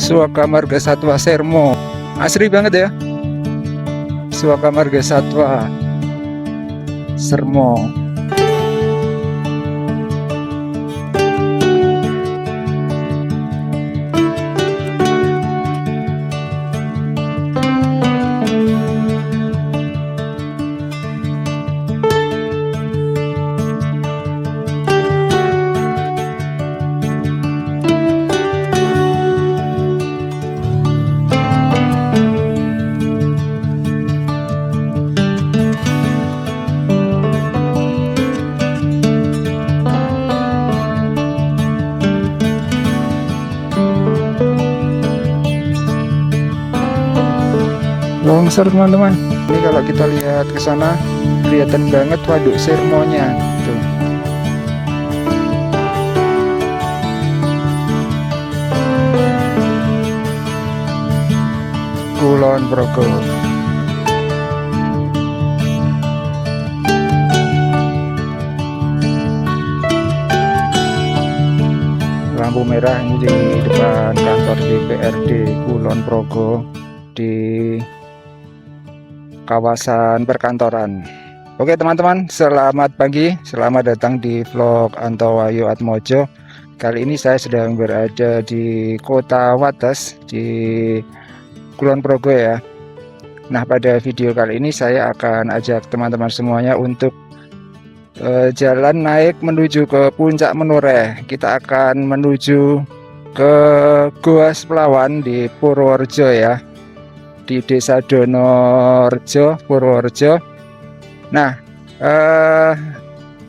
Suaka Marga Satwa Sermo. Asri banget ya. Suaka Marga Satwa Sermo. Longsor teman-teman. Ini kalau kita lihat ke sana kelihatan banget waduk Sermonya. Tuh. Kulon Progo. Lampu merah ini di depan kantor DPRD Kulon Progo di kawasan perkantoran. Oke teman-teman, selamat pagi, selamat datang di vlog Antowayo Atmojo. Kali ini saya sedang berada di Kota Wates di Kulon Progo ya. Nah, pada video kali ini saya akan ajak teman-teman semuanya untuk jalan naik menuju ke Puncak Menoreh. Kita akan menuju ke Goa Splawan di Purworejo ya, di Desa Donorejo, Purworejo. Nah,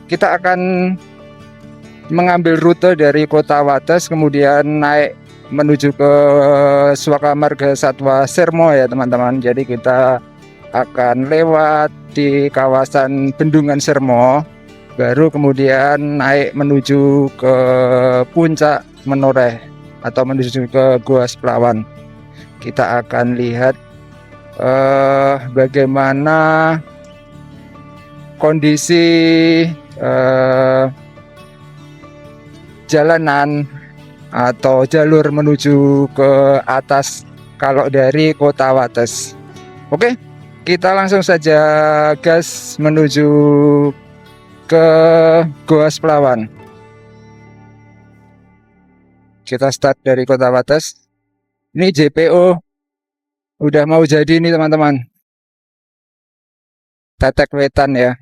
kita akan mengambil rute dari Kota Wates, kemudian naik menuju ke Suaka Marga Satwa Sermo ya teman-teman. Jadi kita akan lewat di kawasan Bendungan Sermo, baru kemudian naik menuju ke Puncak Menoreh atau menuju ke Goa Splawan. Kita akan lihat bagaimana kondisi jalanan atau jalur menuju ke atas kalau dari Kota Wates. Oke, kita langsung saja gas menuju ke Goa Splawan. Kita start dari Kota Wates. Ini JPO udah mau jadi nih teman-teman. Tetek Wetan ya.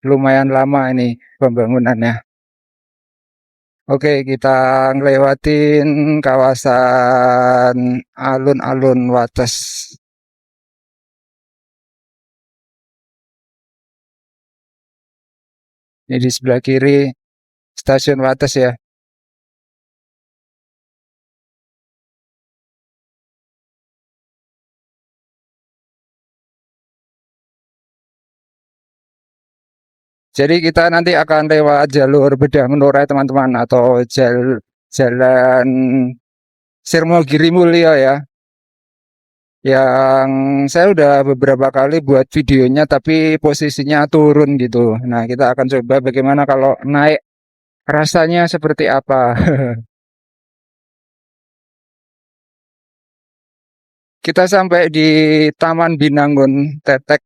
Lumayan lama ini pembangunannya. Oke, kita ngelewatin kawasan alun-alun Wates. Ini di sebelah kiri stasiun Wates ya. Jadi kita nanti akan lewat jalur Bedah Menoreh teman-teman, atau jalan Sirmo Giri Mulyo ya. Yang saya udah beberapa kali buat videonya tapi posisinya turun gitu. Nah, kita akan coba bagaimana kalau naik, rasanya seperti apa. Kita sampai di Taman Binangun Tetek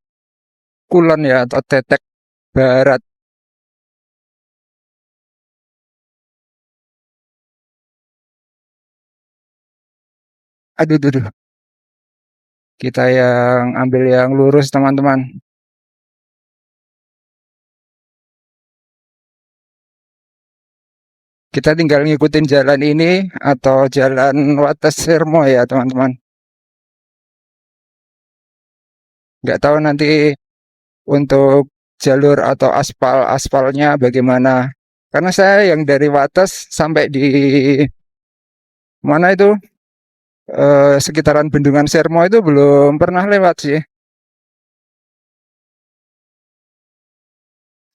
Kulon ya, atau Tetek Barat. Aduh, aduh, aduh. Kita yang ambil yang lurus teman-teman. Kita tinggal ngikutin jalan ini atau jalan Wates Sirmo ya teman-teman. Nggak tahu nanti untuk jalur atau aspalnya bagaimana. Karena saya yang dari Wates sampai di mana itu, sekitaran Bendungan Sermo itu belum pernah lewat sih.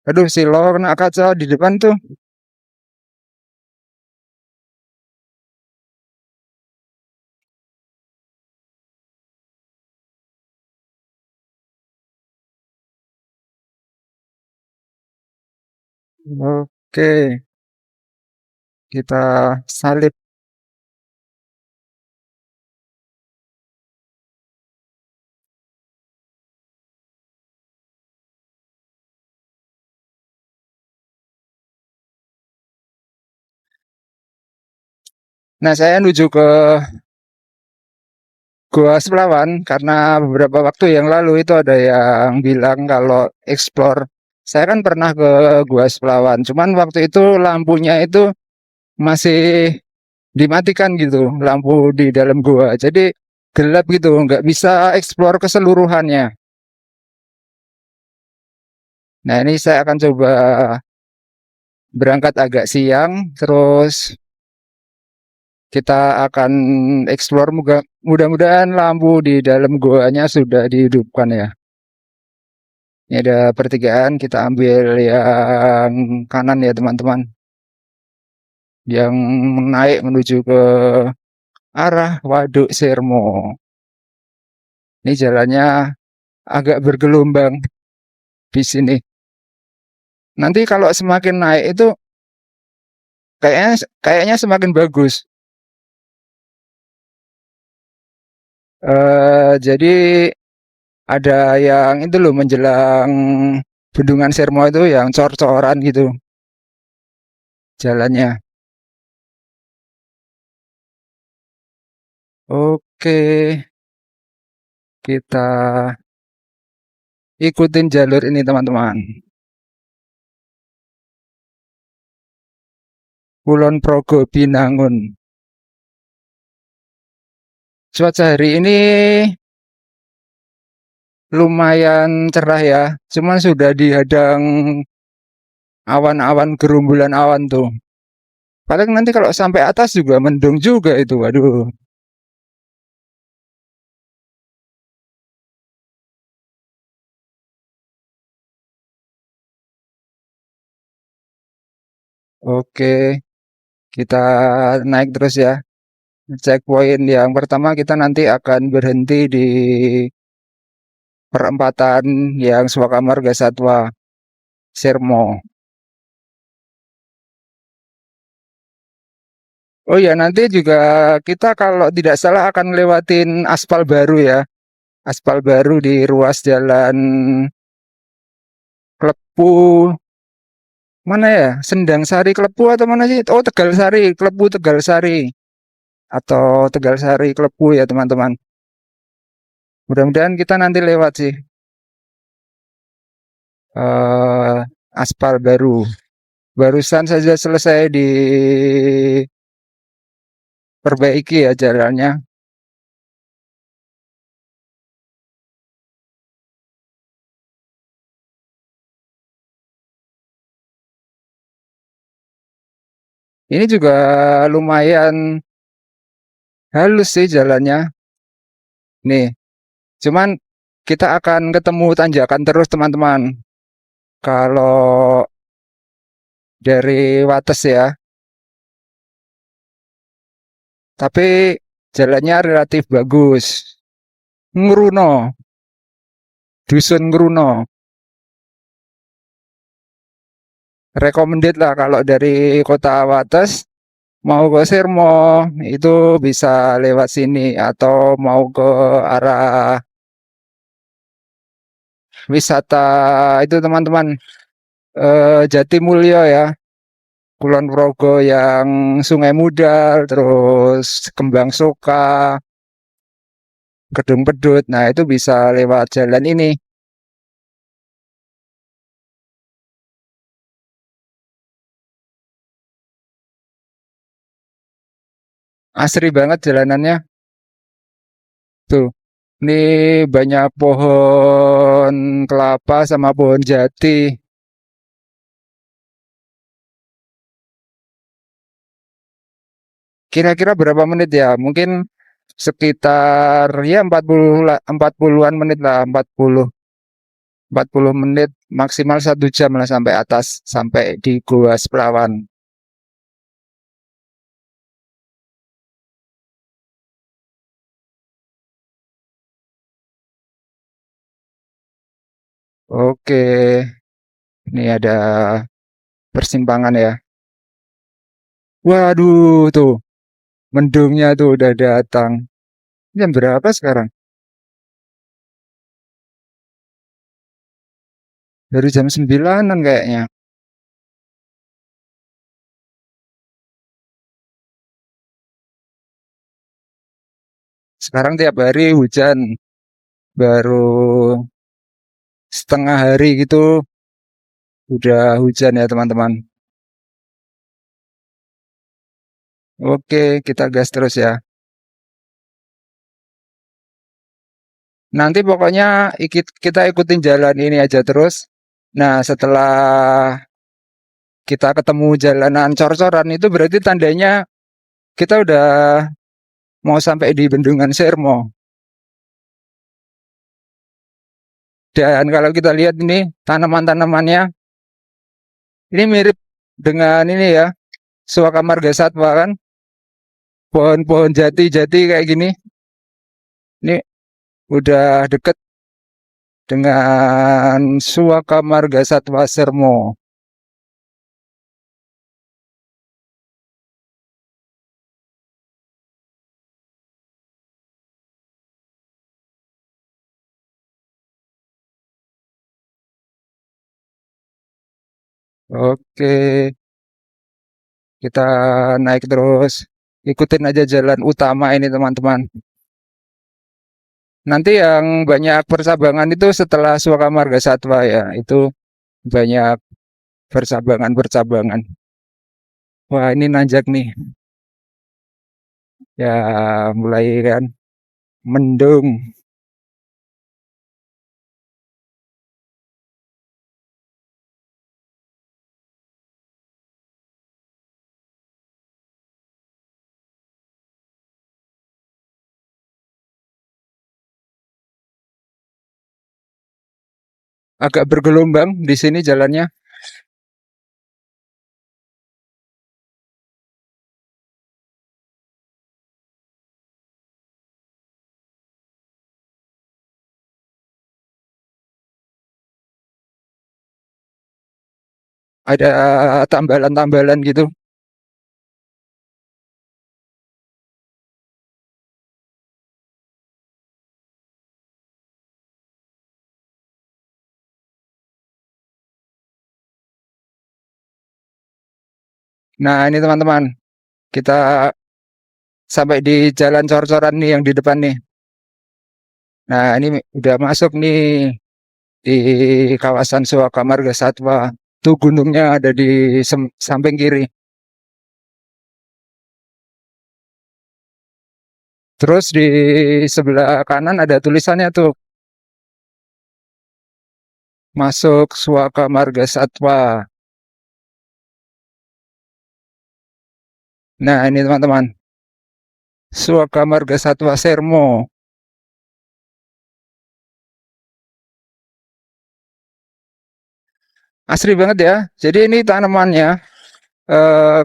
Aduh, silo kena kaca di depan tuh. Oke, kita salib. Nah, saya menuju ke Gua Selawan karena beberapa waktu yang lalu itu ada yang bilang kalau explore. Saya kan pernah ke Gua Selawan, cuman waktu itu lampunya itu masih dimatikan gitu, lampu di dalam gua. Jadi gelap gitu, nggak bisa explore keseluruhannya. Nah, ini saya akan coba berangkat agak siang, terus kita akan explore, mudah-mudahan lampu di dalam goanya sudah dihidupkan ya. Ini ada pertigaan, kita ambil yang kanan ya teman-teman. Yang naik menuju ke arah Waduk Sermo. Ini jalannya agak bergelombang di sini. Nanti kalau semakin naik itu kayaknya kayaknya semakin bagus. Jadi ada yang itu loh menjelang Bendungan Sermo itu yang cor-coran gitu jalannya. Oke, kita ikutin jalur ini teman-teman. Kulon Progo Binangun. Cuaca hari ini lumayan cerah ya, cuman sudah dihadang awan-awan, gerumbulan awan tuh. Paling nanti kalau sampai atas juga mendung juga itu, waduh. Oke, kita naik terus ya. Checkpoint yang pertama kita nanti akan berhenti di perempatan yang Swakamarga Satwa Sermo. Oh ya, nanti juga kita kalau tidak salah akan lewatin aspal baru ya. Aspal baru di ruas jalan Klepu, mana ya? Sendang Sari Klepu atau mana sih? Oh, Tegal Sari, Klepu Tegal Sari. Atau Tegal Sari Klepu ya teman-teman. Mudah-mudahan kita nanti lewat sih. eh Aspal baru. Barusan saja selesai diperbaiki ya jalannya. Ini juga lumayan halus sih jalannya. Nih, cuman kita akan ketemu tanjakan terus teman-teman. Kalau dari Wates ya, tapi jalannya relatif bagus. Ngruno, dusun Ngruno. Recommended lah kalau dari kota Wates mau ke Sirmo itu bisa lewat sini atau mau ke arah wisata itu teman-teman, Jatimulyo ya, Kulon Progo yang Sungai Mudal, terus Kembang Soka, Gedung Pedut. Nah, itu bisa lewat jalan ini. Asri banget jalanannya. Tuh, ini banyak pohon kelapa sama pohon jati. Kira-kira berapa menit ya? Mungkin sekitar ya 40-an menit lah, 40 menit maksimal 1 jam lah sampai atas, sampai di Goa Selawan. Oke, ini ada persimpangan ya. Waduh, tuh mendungnya tuh udah datang. Jam berapa sekarang? Dari jam 9-an kayaknya. Sekarang tiap hari hujan. Baru setengah hari gitu udah hujan ya teman-teman. Oke, kita gas terus ya. Nanti pokoknya kita ikutin jalan ini aja terus. Nah, setelah kita ketemu jalanan cor-coran itu berarti tandanya kita udah mau sampai di Bendungan Sermo. Dan kalau kita lihat ini tanaman-tanamannya, ini mirip dengan ini ya, Suaka Marga Satwa kan, pohon-pohon jati-jati kayak gini. Ini udah deket dengan Suaka Marga Satwa Sermo. Oke, kita naik terus. Ikutin aja jalan utama ini teman-teman. Nanti yang banyak persabangan itu setelah Suaka Marga Satwa ya, itu banyak percabangan-percabangan. Wah, ini nanjak nih. Ya, mulai kan mendung. Agak bergelombang di sini jalannya. Ada tambalan-tambalan gitu. Nah, ini teman-teman, kita sampai di jalan cor-coran nih yang di depan nih. Nah, ini udah masuk nih di kawasan Suaka Marga Satwa. Tuh gunungnya ada di samping kiri. Terus di sebelah kanan ada tulisannya tuh, masuk Suaka Marga Satwa. Nah, ini teman-teman, Suaka Marga Satwa Sermo. Asri banget ya. Jadi ini tanamannya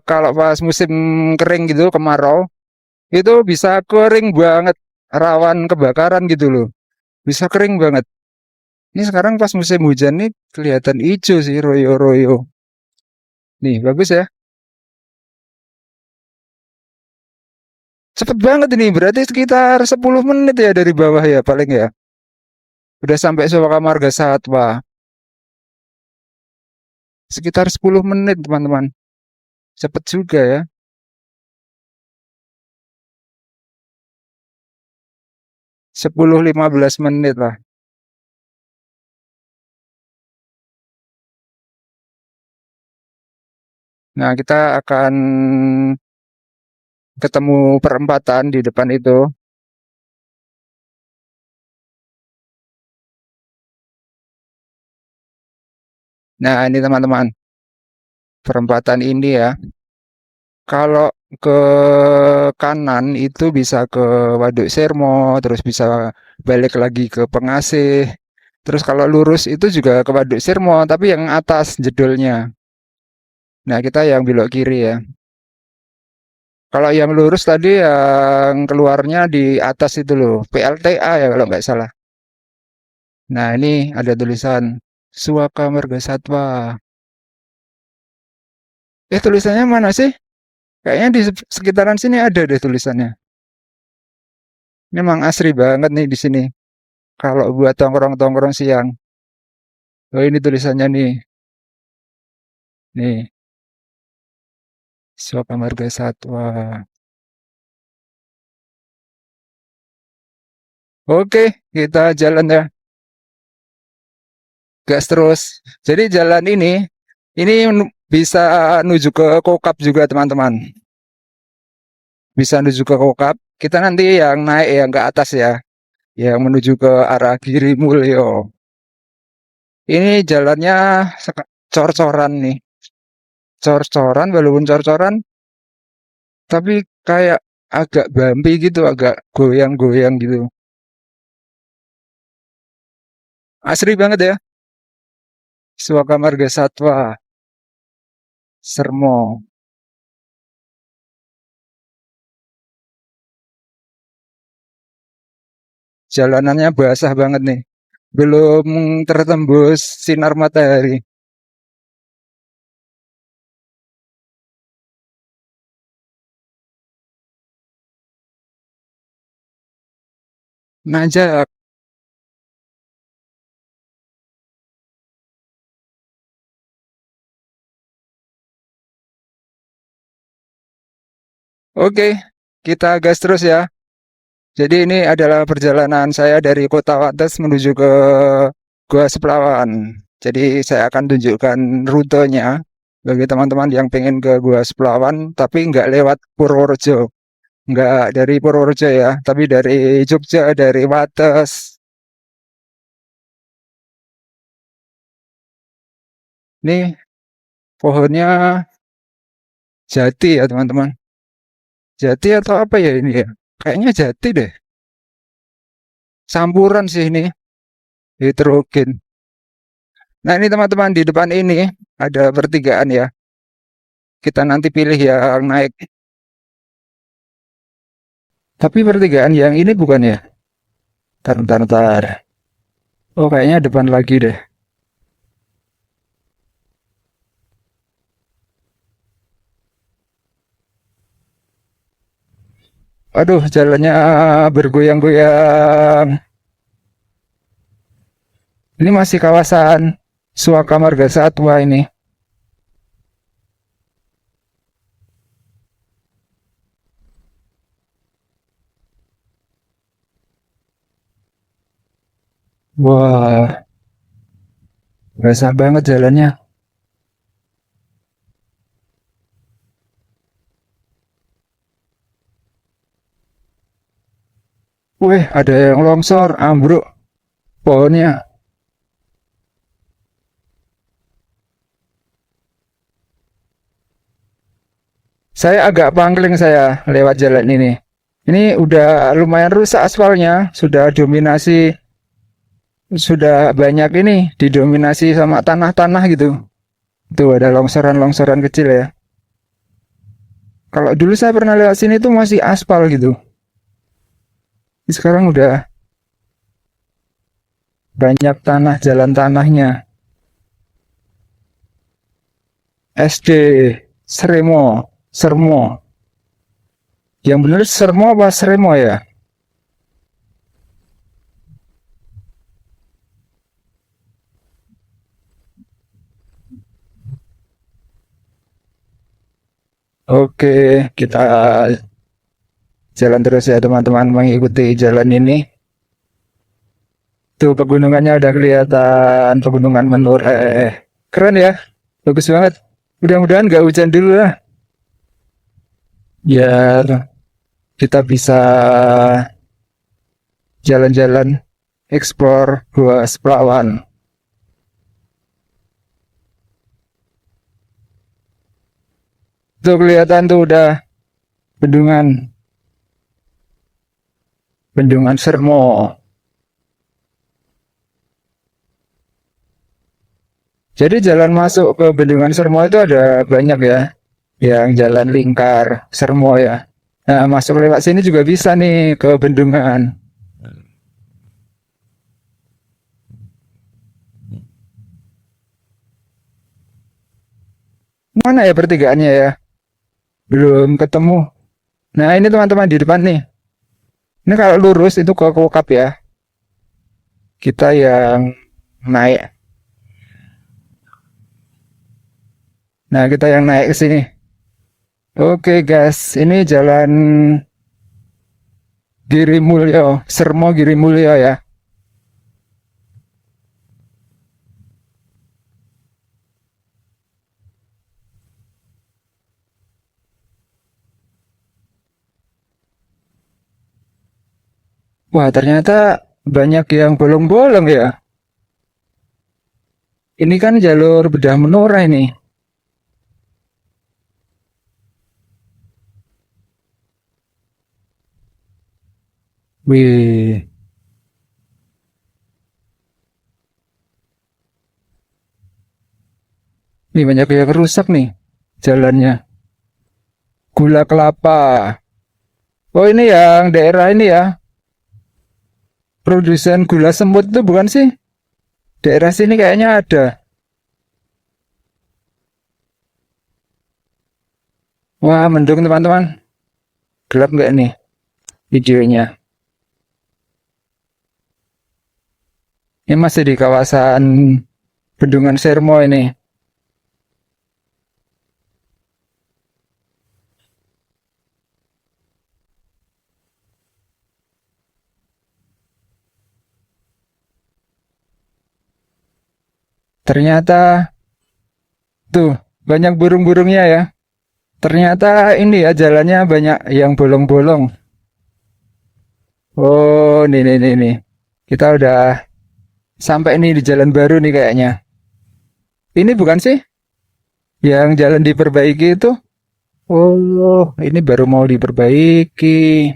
kalau pas musim kering gitu, kemarau, itu bisa kering banget, rawan kebakaran gitu loh. Bisa kering banget. Ini sekarang pas musim hujan nih kelihatan hijau sih, royo-royo. Nih, bagus ya. Cepet banget ini, berarti sekitar 10 menit ya dari bawah ya paling ya. Udah sampai Suaka Marga Satwa. Sekitar 10 menit teman-teman. Cepet juga ya. 10-15 menit lah. Nah, kita akan ketemu perempatan di depan itu. Nah, ini teman-teman, perempatan ini ya. Kalau ke kanan itu bisa ke Waduk Sermo, terus bisa balik lagi ke Pengasih. Terus kalau lurus itu juga ke Waduk Sermo, tapi yang atas jedulnya. Nah, kita yang belok kiri ya. Kalau yang lurus tadi yang keluarnya di atas itu loh, PLTA ya kalau nggak salah. Nah, ini ada tulisan Suaka Marga Satwa. Tulisannya mana sih? Kayaknya di sekitaran sini ada deh tulisannya. Ini emang asri banget nih di sini. Kalau buat tongkrong-tongkrong siang. Oh, ini tulisannya nih. Nih, Suaka Marga Satwa. Oke, kita jalan ya. Gas terus. Jadi jalan ini bisa menuju ke Kokap juga teman-teman. Bisa menuju ke Kokap. Kita nanti yang naik yang ke atas ya. Yang menuju ke arah Giri Mulyo. Ini jalannya cor-coran nih. Cor-coran, walaupun cor-coran, tapi kayak agak bumpy gitu, agak goyang-goyang gitu. Asri banget ya. Suaka Marga Satwa, Sermo. Jalanannya basah banget nih. Belum tertembus sinar matahari. Nanjak. Oke, kita gas terus ya. Jadi ini adalah perjalanan saya dari Kota Wates menuju ke Gua Seplawan. Jadi saya akan tunjukkan rutenya bagi teman-teman yang pengen ke Gua Seplawan, tapi nggak lewat Purworejo. Nggak dari Purworejo ya, tapi dari Jogja, dari Wates. Nih pohonnya jati ya teman-teman. Jati atau apa ya ini ya? Kayaknya jati deh. Sampuran sih ini, heterogen. Nah ini teman-teman di depan ini ada pertigaan ya. Kita nanti pilih yang naik. Tapi pertigaan yang ini bukan ya? Ntar, ntar, ntar. Oh kayaknya depan lagi deh. Aduh jalannya bergoyang-goyang. Ini masih kawasan Suaka Marga Satwa ini. Wah, basah banget jalannya. Wih, ada yang longsor, ambruk pohonnya. Saya agak pangling saya lewat jalan ini. Ini udah lumayan rusak aspalnya, sudah banyak ini didominasi sama tanah-tanah gitu. Tuh ada longsoran-longsoran kecil ya. Kalau dulu saya pernah lewat sini tuh masih aspal gitu. Sekarang udah banyak tanah, jalan tanahnya. SD Sremo, Sermo. Yang bener Sermo apa Sremo ya? Oke, kita jalan terus ya teman-teman mengikuti jalan ini. Tuh pegunungannya udah kelihatan, pegunungan Menur. Keren ya, bagus banget. Mudah-mudahan nggak hujan dulu lah, biar kita bisa jalan-jalan, explore Gua Seplawan. Tuh kelihatan tuh udah bendungan, bendungan Sermo. Jadi jalan masuk ke bendungan Sermo itu ada banyak ya, yang jalan lingkar Sermo ya. Nah, masuk lewat sini juga bisa nih ke bendungan. Mana ya pertigaannya ya? Belum ketemu. Nah, ini teman-teman di depan nih. Ini kalau lurus itu ke Kokap ya. Kita yang naik. Nah, kita yang naik ke sini. Oke, guys, ini jalan Giri Mulyo, Sermo Giri Mulyo ya. Wah, ternyata banyak yang bolong-bolong ya. Ini kan jalur bedah menora ini. Wih, ini banyak yang rusak nih jalannya. Gula kelapa. Oh, ini yang daerah ini ya. Produsen gula semut itu bukan sih? Daerah sini kayaknya ada. Wah, mendung teman-teman. Gelap nggak nih videonya? Ini masih di kawasan Bendungan Sermo ini. Ternyata tuh banyak burung-burungnya ya. Ternyata ini ya jalannya banyak yang bolong-bolong. Oh, nih. Kita udah sampai nih di jalan baru nih kayaknya. Ini bukan sih yang jalan diperbaiki itu? Oh, ini baru mau diperbaiki.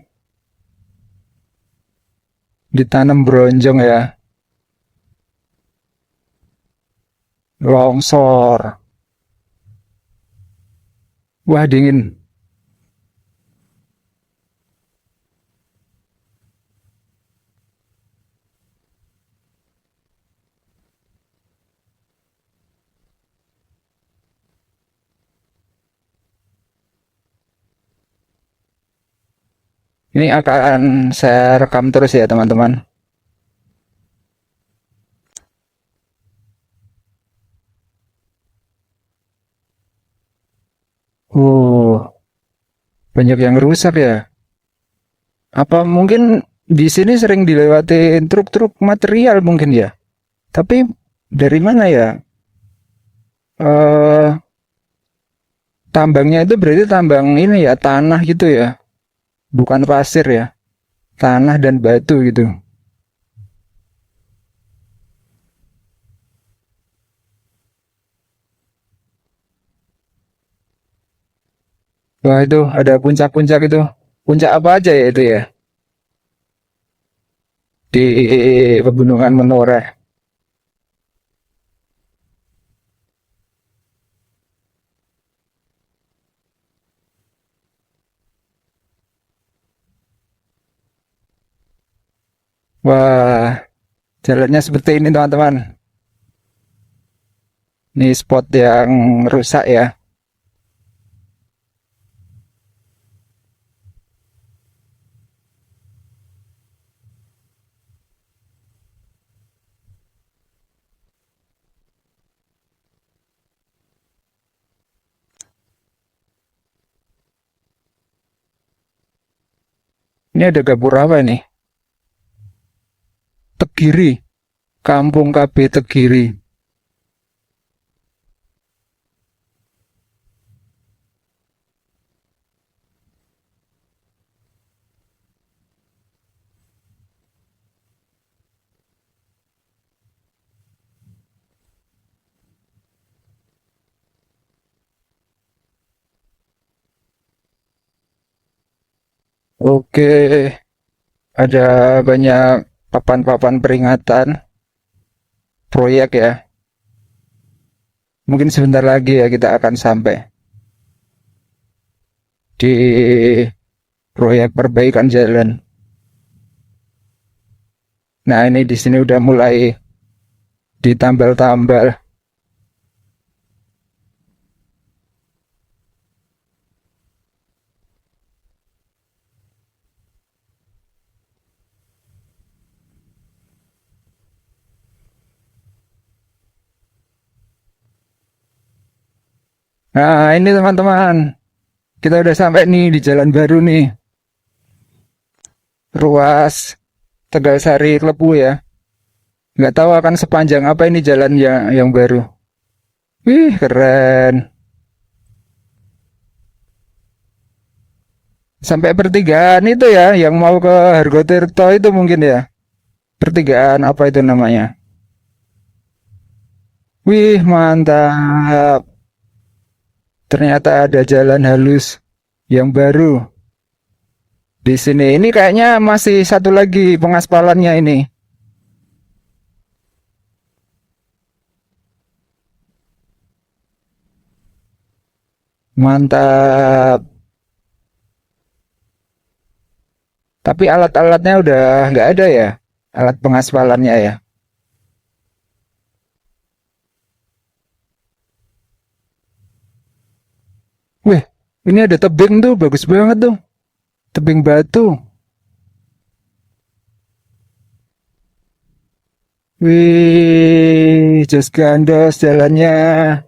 Ditanam bronjong ya. Longsor. Wah, dingin. Ini akan saya rekam terus ya, teman-teman. Banyak yang rusak ya. Apa mungkin di sini sering dilewati truk-truk material mungkin ya. Tapi dari mana ya? Eh, tambangnya itu berarti tambang ini ya, tanah gitu ya. Bukan pasir ya. Tanah dan batu gitu. Wah, itu ada puncak-puncak itu. Puncak apa aja ya itu ya? Di Pegunungan Menoreh. Wah, jalannya seperti ini teman-teman. Ini spot yang rusak ya. Ini ada gapura apa nih? Tegiri. Kampung KB Tegiri. Oke, ada banyak papan-papan peringatan proyek ya. Mungkin sebentar lagi ya kita akan sampai di proyek perbaikan jalan. Nah, ini di sini udah mulai ditambal-tambal. Nah, ini teman-teman, kita udah sampai nih di jalan baru nih, ruas Tegalsari Klepu ya. Nggak tahu akan sepanjang apa ini jalan yang baru. Wih, keren. Sampai pertigaan itu ya, yang mau ke Hargotirto itu mungkin ya. Pertigaan apa itu namanya? Wih, mantap. Ternyata ada jalan halus yang baru di sini. Ini kayaknya masih satu lagi pengaspalannya ini. Mantap. Tapi alat-alatnya udah nggak ada ya. Alat pengaspalannya ya. Wih, ini ada tebing tuh, bagus banget tuh. Tebing batu. Wih, jos gandos jalannya.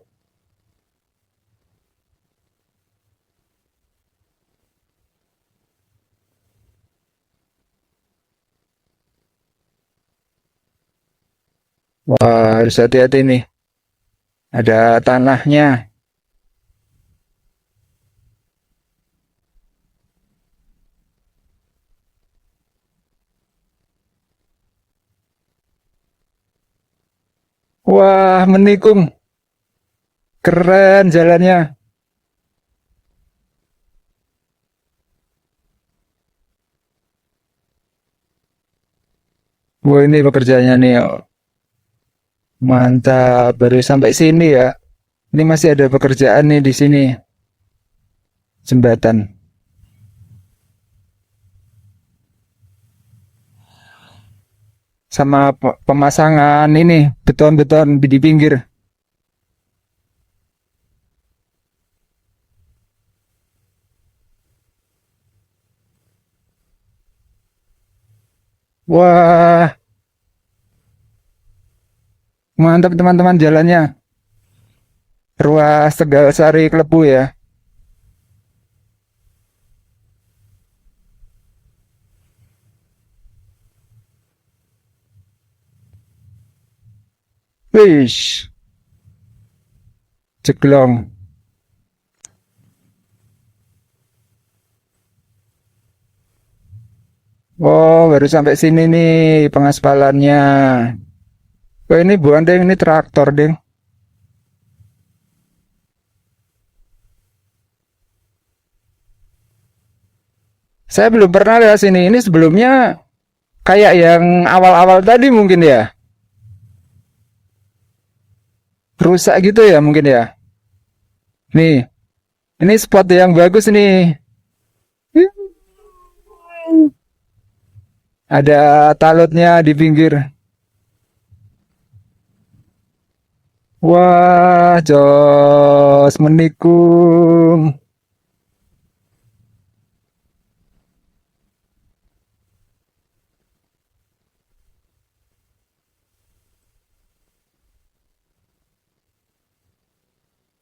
Wah, harus hati-hati nih. Ada tanahnya. Wah, menikung. Keren jalannya. Wah, ini pekerjaannya nih. Mantap, baru sampai sini ya. Ini masih ada pekerjaan nih di sini. Jembatan. Sama pemasangan ini beton-beton di pinggir. Wah, mantap teman-teman jalannya. Ruas Tegalsari Klepu ya. Wish, ceklong. Oh, baru sampai sini nih pengaspalannya. Oh, ini bukan deng, ini traktor deng. Saya belum pernah lihat sini. Ini sebelumnya kayak yang awal-awal tadi mungkin ya. Rusak gitu ya mungkin ya. Nih, ini spot yang bagus nih. Ada talutnya di pinggir. Wah, jos menikung.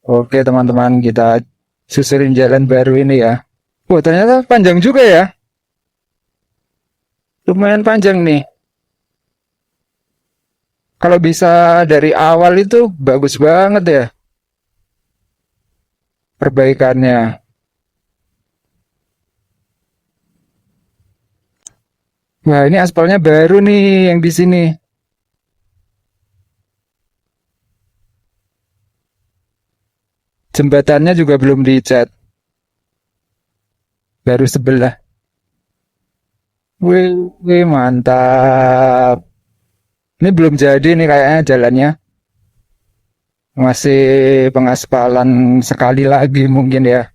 Oke teman-teman, kita susurin jalan baru ini ya. Wah, ternyata panjang juga ya. Lumayan panjang nih. Kalau bisa dari awal itu bagus banget ya perbaikannya. Wah, ini aspalnya baru nih yang di sini. Jembatannya juga belum dicat, baru sebelah. Wih, wih, mantap. Ini belum jadi nih kayaknya jalannya. Masih pengaspalan sekali lagi mungkin ya.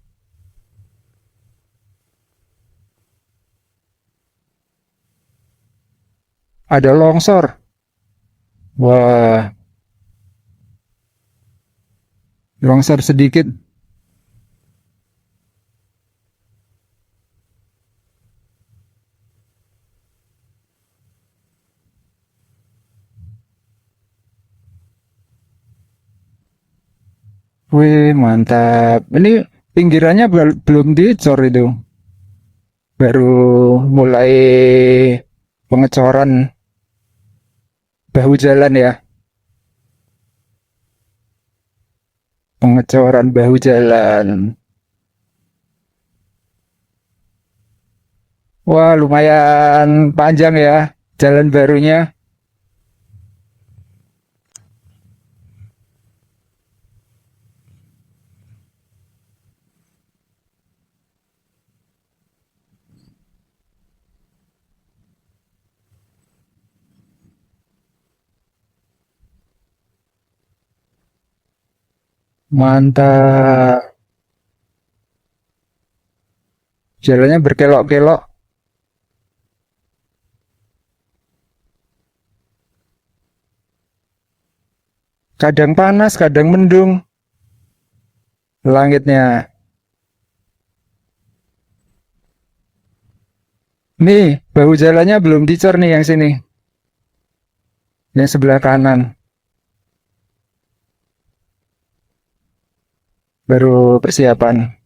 Ada longsor. Wah, longsor sedikit. Wih, mantap. Ini pinggirannya belum dicor itu. Baru mulai pengecoran bahu jalan ya. Pengecoran bahu jalan. Wah, lumayan panjang ya jalan barunya. Mantap. Jalannya berkelok-kelok. Kadang panas, kadang mendung langitnya. Nih, bahu jalannya belum dicor nih yang sini. Yang sebelah kanan. Baru persiapan.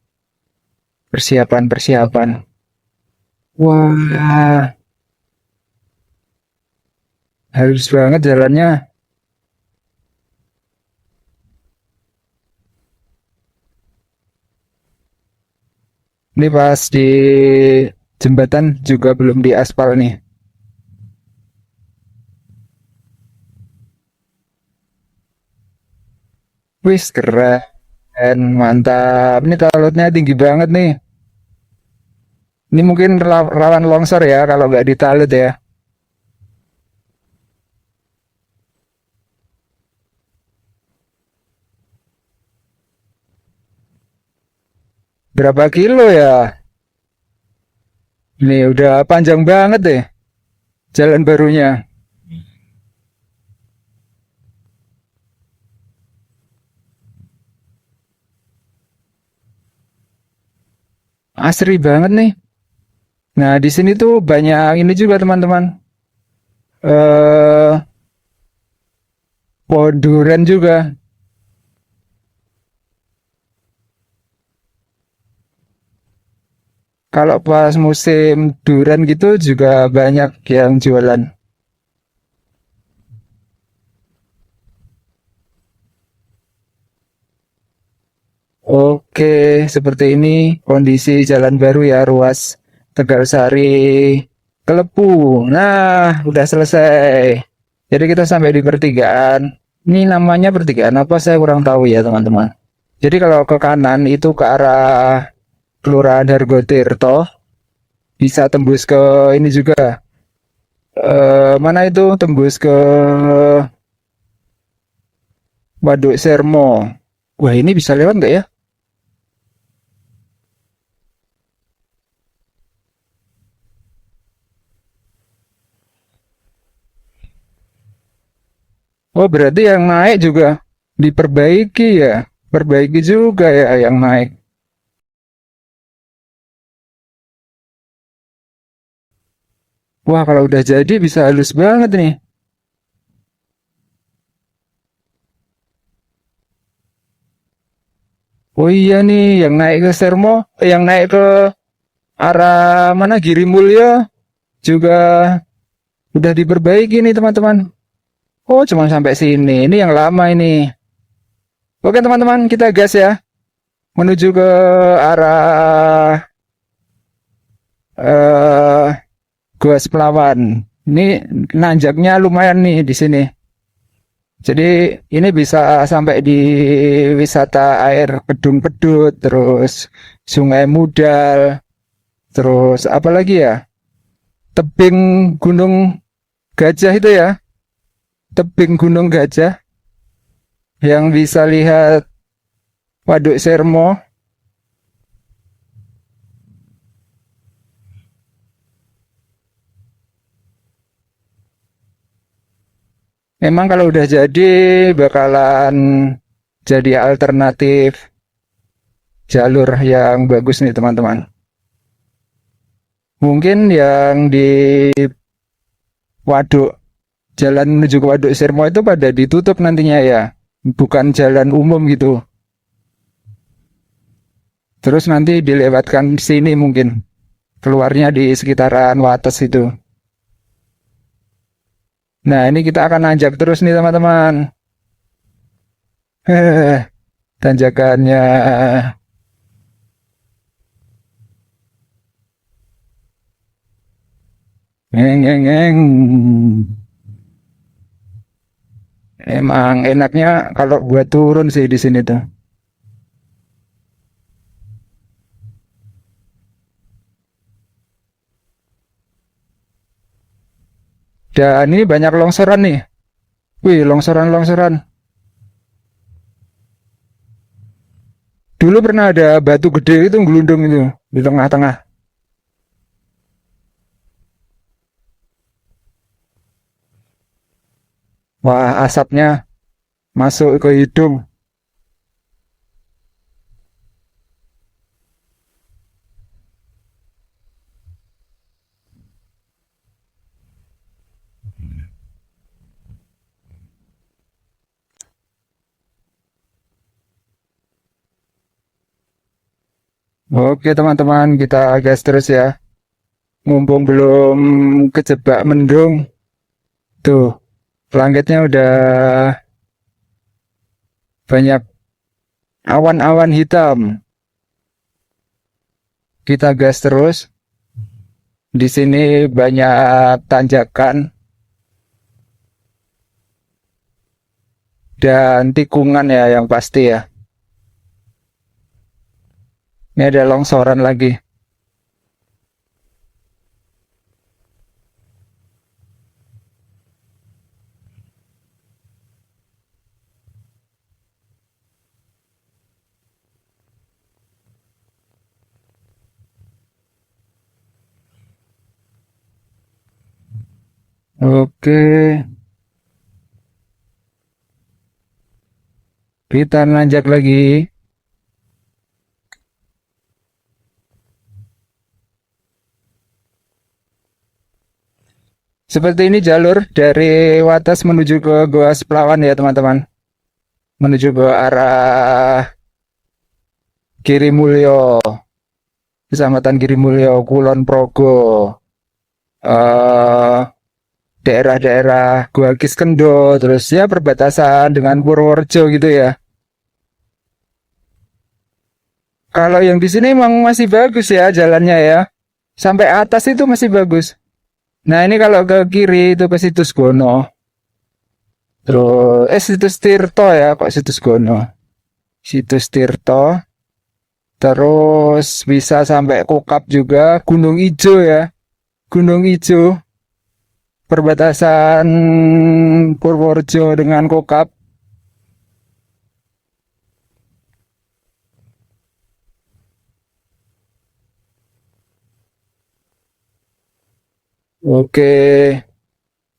Persiapan, persiapan. Wah, halus banget jalannya. Ini pas di jembatan juga belum diaspal nih. Wis, keren, mantap. Ini talutnya tinggi banget nih. Ini mungkin rawan longsor ya kalau nggak ditalut ya. Berapa kilo ya? Ini udah panjang banget deh jalan barunya. Asri banget nih. Nah, di sini tuh banyak ini juga teman-teman. Eh, pohon durian juga. Kalau pas musim durian gitu juga banyak yang jualan. Oke, seperti ini kondisi jalan baru ya, ruas Tegalsari Kelepu. Nah, udah selesai. Jadi kita sampai di pertigaan. Ini namanya pertigaan apa saya kurang tahu ya, teman-teman. Jadi kalau ke kanan itu ke arah Kelurahan Hargotirto, bisa tembus ke ini juga. Mana itu tembus ke Waduk Sermo. Wah, ini bisa lewat nggak ya? Oh, berarti yang naik juga diperbaiki ya. Perbaiki juga ya yang naik. Wah, kalau udah jadi bisa halus banget nih. Oh iya nih, yang naik ke Sermo, yang naik ke arah mana Giri Mulyo juga udah diperbaiki nih teman-teman. Oh, cuma sampai sini. Ini yang lama ini. Oke teman-teman, kita gas ya. Menuju ke arah eh Gua Sepelawan. Ini nanjaknya lumayan nih di sini. Jadi ini bisa sampai di wisata air Kedung Pedut, terus Sungai Mudal, terus apa lagi ya? Tebing Gunung Gajah itu ya, tebing Gunung Gajah yang bisa lihat Waduk Sermo. Emang kalau udah jadi bakalan jadi alternatif jalur yang bagus nih teman-teman. Mungkin yang di waduk jalan menuju ke Waduk Sirmo itu pada ditutup nantinya ya, bukan jalan umum gitu. Terus nanti dilewatkan sini mungkin. Keluarnya di sekitaran Wates itu. Nah, ini kita akan nanjak terus nih teman-teman. Tanjakannya. Ngeng, ngeng, ngeng. Emang enaknya kalau buat turun sih di sini tuh. Dan ini banyak longsoran nih. Wih, longsoran-longsoran. Dulu pernah ada batu gede itu gelundung itu di tengah-tengah. Wah, asapnya masuk ke hidung. Oke teman-teman, kita gas terus ya. Mumpung belum kejebak mendung. Tuh, langitnya udah banyak awan-awan hitam. Kita gas terus. Di sini banyak tanjakan dan tikungan ya yang pasti ya. Ini ada longsoran lagi. Oke, kita nanjak lagi. Seperti ini jalur dari Wates menuju ke Goa Seplawan ya teman-teman. Menuju ke arah Girimulyo, Kecamatan Girimulyo, Kulon Progo, eh daerah-daerah Gua Kiskendo, terus ya perbatasan dengan Purworejo gitu ya. Kalau yang di sini emang masih bagus ya jalannya ya. Sampai atas itu masih bagus. Nah ini kalau ke kiri itu ke Situs Gono. Terus Situs Tirto ya, kok Situs Gono. Situs Tirto. Terus bisa sampai Kokap juga, Gunung Ijo ya. Gunung Ijo. Perbatasan Purworejo dengan Kokap. Oke,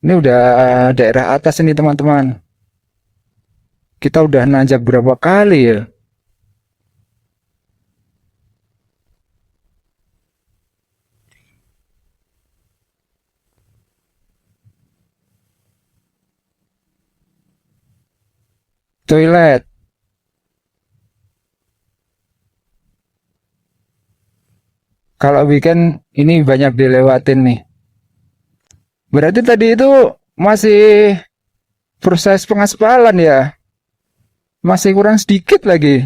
ini udah daerah atas ini teman-teman. Kita udah nanjak berapa kali ya? Toilet. Kalau weekend ini banyak dilewatin nih. Berarti tadi itu masih proses pengaspalan ya? Masih kurang sedikit lagi.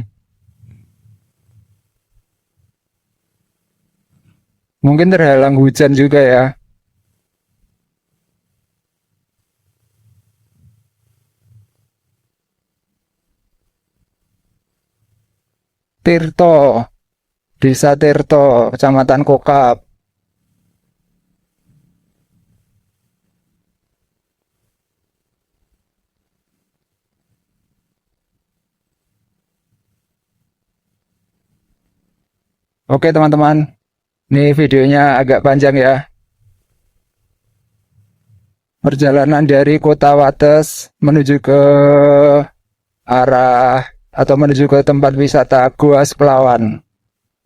Mungkin terhalang hujan juga ya. Tirto, Desa Tirto, Kecamatan Kokap. Oke teman-teman, ini videonya agak panjang ya. Perjalanan dari Kota Wates menuju ke arah atau menuju ke tempat wisata Goa Seplawan.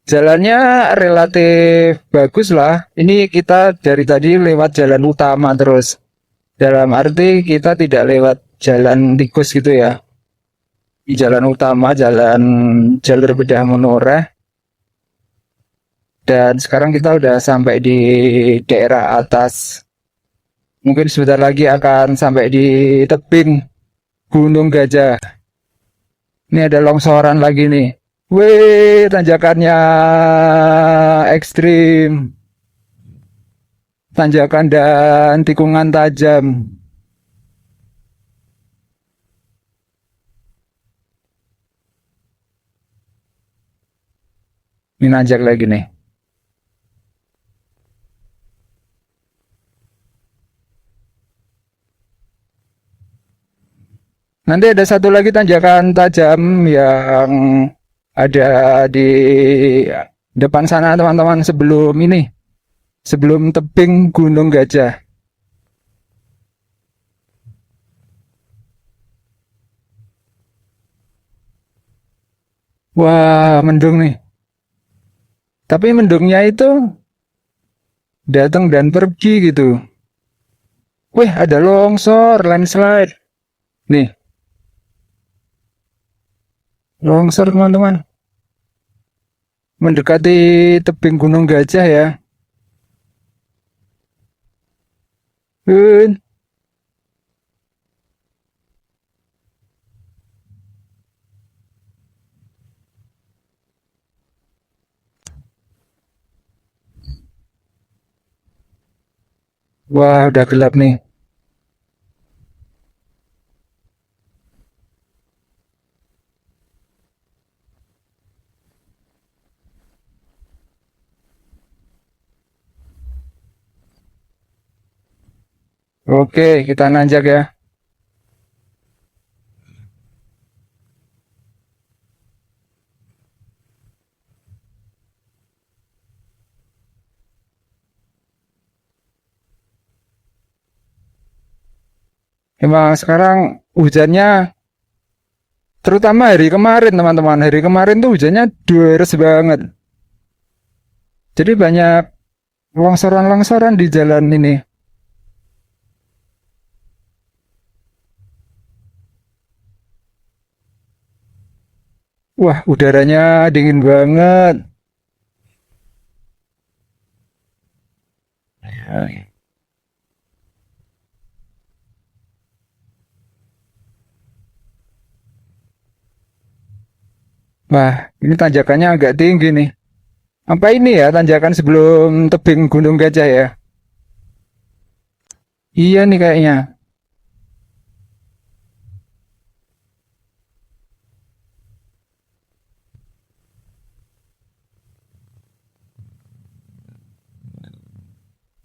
Jalannya relatif bagus lah. Ini kita dari tadi lewat jalan utama terus. Dalam arti kita tidak lewat jalan tikus gitu ya. Di jalan utama, jalan jalur bedah menoreh. Dan sekarang kita udah sampai di daerah atas. Mungkin sebentar lagi akan sampai di tebing Gunung Gajah. Ini ada longsoran lagi nih. Wih, tanjakannya ekstrim. Tanjakan dan tikungan tajam. Ini nanjak lagi nih. Nanti ada satu lagi tanjakan tajam yang ada di depan sana teman-teman sebelum ini. Sebelum tebing Gunung Gajah. Wah, mendung nih. Tapi mendungnya itu datang dan pergi gitu. Wih, ada longsor, landslide. Nih, longsor teman-teman. Mendekati tebing Gunung Gajah ya. Hun. Wah, udah gelap nih. Oke, kita nanjak ya. Emang sekarang hujannya, terutama hari kemarin teman-teman. Hari kemarin tuh hujannya deres banget. Jadi banyak longsoran-longsoran di jalan ini. Wah, udaranya dingin banget. Wah, ini tanjakannya agak tinggi nih. Apa ini ya tanjakan sebelum tebing Gunung Gajah ya? Iya nih kayaknya.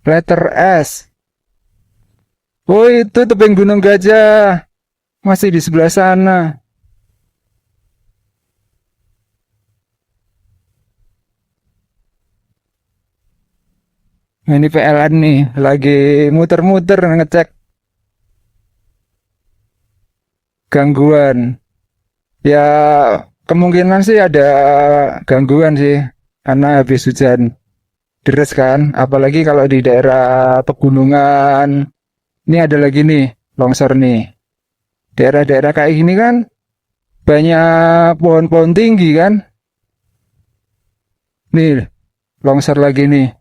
Letter S. Oh itu tebing Gunung Gajah. Masih di sebelah sana. Nah, ini PLN nih. Lagi muter-muter ngecek gangguan. Ya kemungkinan sih ada gangguan sih. Karena habis hujan deres kan. Apalagi kalau di daerah pegunungan. Ini ada lagi nih longsor nih. Daerah-daerah kayak gini kan banyak pohon-pohon tinggi kan. Nih longsor lagi nih.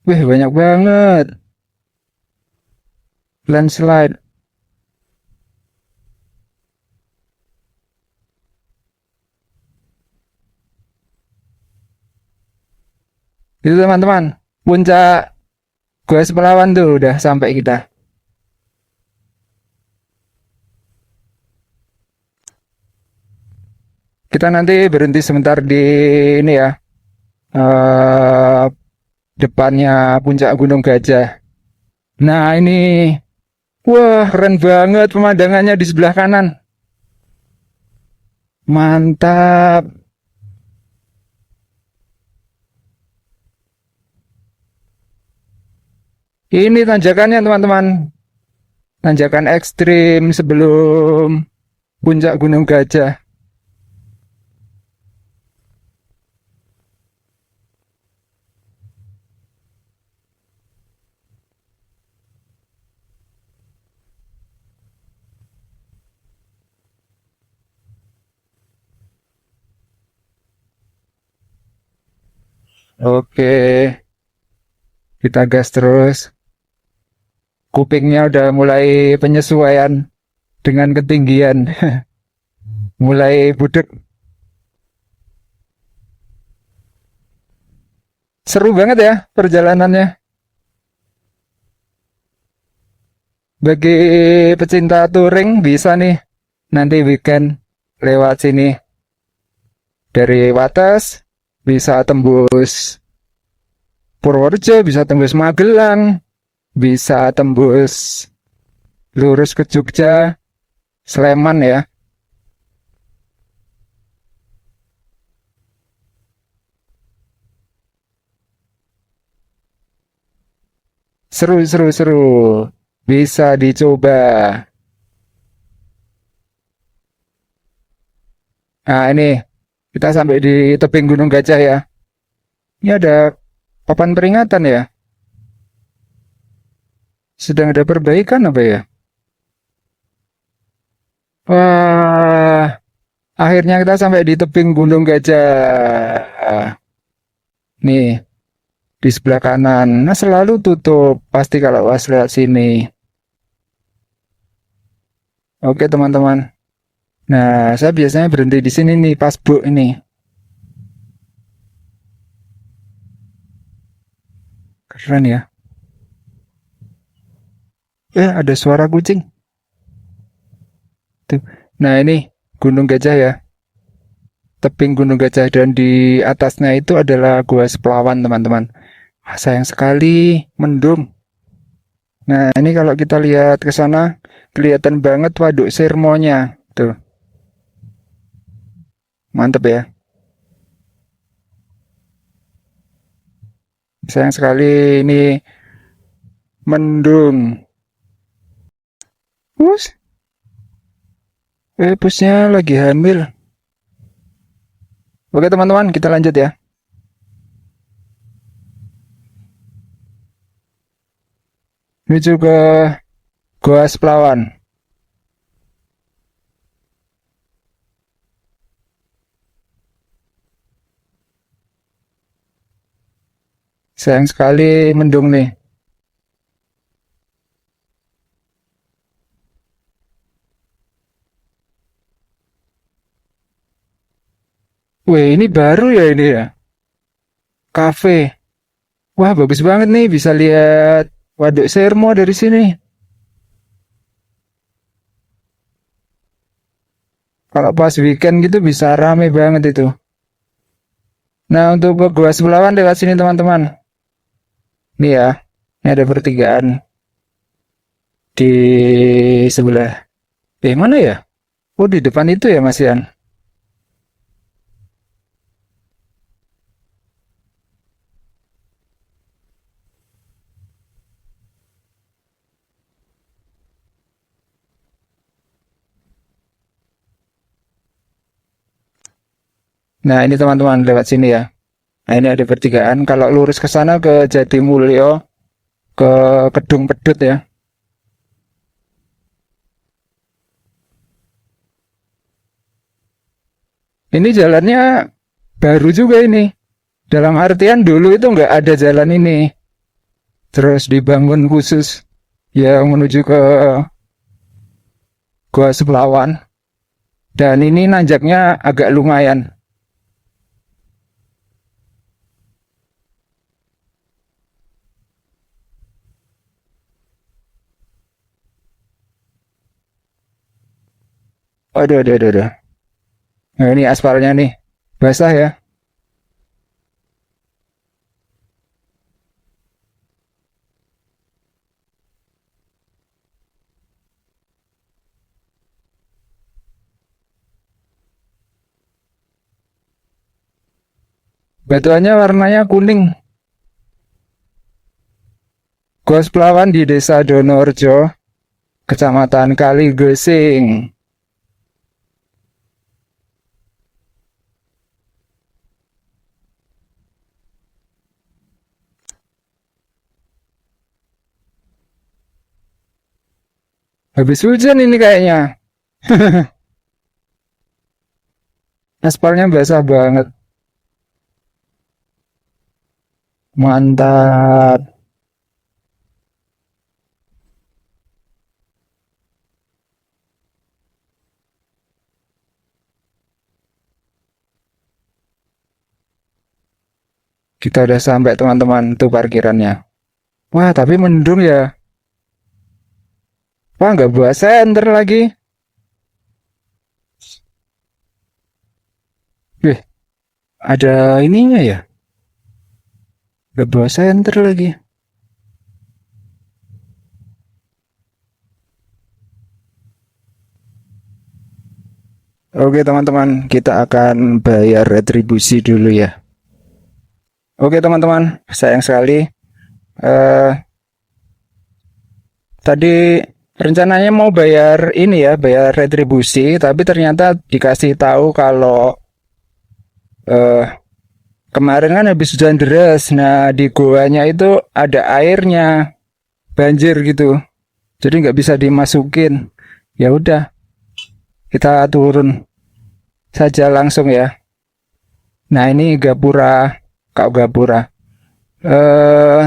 Wih banyak banget. Landslide. Itu teman-teman. Puncak Gua Sepelawan tuh udah sampai kita. Kita nanti berhenti sebentar di ini ya. eh Depannya puncak Gunung Gajah. Nah ini. Wah keren banget pemandangannya di sebelah kanan. Mantap. Ini tanjakannya teman-teman. Tanjakan ekstrim sebelum puncak Gunung Gajah. Oke, kita gas terus. Kupingnya udah mulai penyesuaian dengan ketinggian. Mulai budek. Seru banget ya perjalanannya. Bagi pecinta touring bisa nih nanti weekend lewat sini. Dari Wates bisa tembus Purworejo, bisa tembus Magelang, bisa tembus lurus ke Jogja, Sleman ya. Seru, seru, seru. Bisa dicoba. Nah, ini kita sampai di tebing Gunung Gajah ya. Ini ada papan peringatan ya. Sedang ada perbaikan apa ya? Wah, akhirnya kita sampai di tebing Gunung Gajah. Nih, di sebelah kanan. Nah, selalu tutup. Pasti kalau pas lewat sini. Oke, teman-teman. Nah, saya biasanya berhenti di sini nih, pas buk ini. Keren ya. Ada suara kucing. Tuh. Nah, ini Gunung Gajah ya. Tebing Gunung Gajah dan di atasnya itu adalah Gua Seplawan, teman-teman. Sayang sekali, mendung. Nah, ini kalau kita lihat ke sana, kelihatan banget Waduk Sirmonya. Tuh, mantep ya. Sayang sekali ini mendung. Bus, busnya lagi hamil. Oke teman-teman, kita lanjut ya. Menuju ke Goa Seplawan. Sayang sekali mendung nih. Wih, ini baru ya ini ya. Cafe. Wah, bagus banget nih bisa lihat Waduk Sermo dari sini. Kalau pas weekend gitu bisa rame banget itu. Nah, untuk ke Gua Seplawan lewat sini teman-teman. Nih ya, ini ada pertigaan di sebelah. Mana ya? Oh, di depan itu ya Mas Ian. Nah, ini teman-teman lewat sini ya. Nah, ini ada pertigaan. Kalau lurus ke sana ke Jatimulyo, ke Kedung Pedut ya. Ini jalannya baru juga ini. Dalam artian dulu itu nggak ada jalan ini. Terus dibangun khusus yang menuju ke Gua Seplawan. Dan ini nanjaknya agak lumayan. Waduh, aduh, aduh, aduh. Nah, ini aspalnya nih. Basah ya. Batuannya warnanya kuning. Gua Seplawan di Desa Donorjo, Kecamatan Kaligesing. Habis hujan ini kayaknya. Aspalnya basah banget. Mantap. Kita udah sampai teman-teman tuh parkirannya. Wah, tapi mendung ya. Wah, nggak bawa senter lagi. Wih, ada ininya ya. Nggak bawa senter lagi. Oke teman-teman, kita akan bayar retribusi dulu ya. Oke teman-teman, sayang sekali. eh Tadi rencananya mau bayar ini ya, bayar retribusi, tapi ternyata dikasih tahu kalau eh kemarin kan habis hujan deras. Nah, di goanya itu ada airnya, banjir gitu. Jadi nggak bisa dimasukin. Ya udah, kita turun saja langsung ya. Nah, ini Gapura, Kak Gapura. Eh,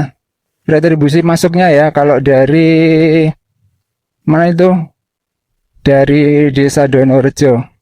retribusi masuknya ya, kalau dari mana itu? Dari Desa Donorejo.